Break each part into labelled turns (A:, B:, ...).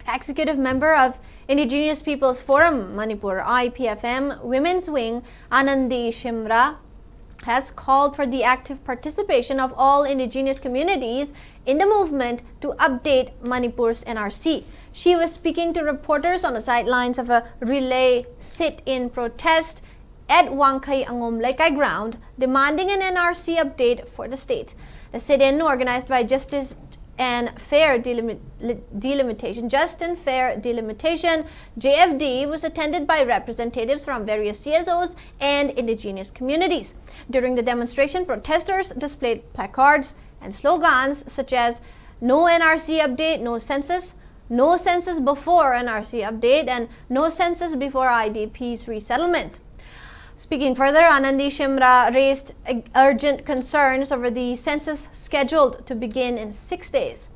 A: Executive Member of Indigenous Peoples Forum Manipur IPFM Women's Wing Anandi Shimra has called for the active participation of all indigenous communities in the movement to update Manipur's NRC. She was speaking to reporters on the sidelines of a relay sit-in protest at Wangkai Angom Laikai ground, demanding an NRC update for the state. The sit-in, organized by Justice and Fair Delimitation, JFD, was attended by representatives from various CSOs and indigenous communities. During the demonstration, protesters displayed placards and slogans such as "No NRC update, no census before NRC update, and no census before IDP's resettlement." Speaking further, Anandi Shimra raised urgent concerns over the census scheduled to begin in 6 days.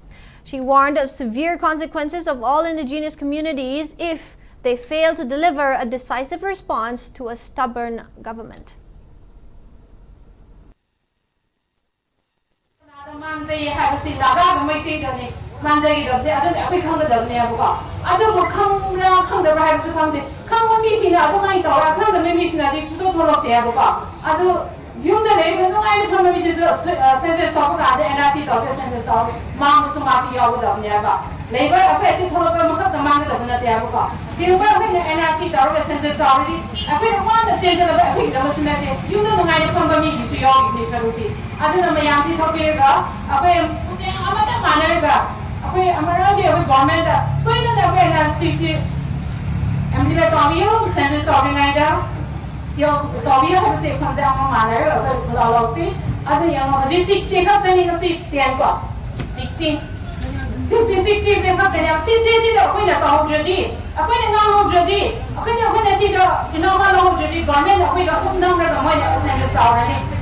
A: She warned of severe consequences of all indigenous communities if they fail to deliver a decisive response to a stubborn government.
B: 만장이 없지 아들 앞에 칸거 없네요 보고 아들 뭐 칸라 칸다 하면서 칸데 칸고 미시나 아들 많이 더라 칸다 미시나 디 주도 돌럭대야 보고 아들 용도 내고 농아이 칸면 미시서 센스 스톱가 아들 NRC 더게 센스 스톱 마음으로 마시 야고도 없네요 봐 레이버 앞에 시 돌럭가 뭐 갖다 망도 없는데야 보고 디오바 회는 NRC 더게 센스 스톱이 앞에 뭐는 제대로 앞에 너무 신나게 용도 농아이 칸면 미시 야고 미셔로시 아들 너무 양지 덮이가 앞에 아마도 많을까 Okay, I'm already with government. So you don't have NRC. I'm the Tomio, Census Topping Ida. Tomio has a say from the manner of the policy. Other young 60 have the seat, 10 16. 60 they have the 6 days in the point at 100. A point in 100. Okay, when I see the normal 100 government, we got number of money of Census already.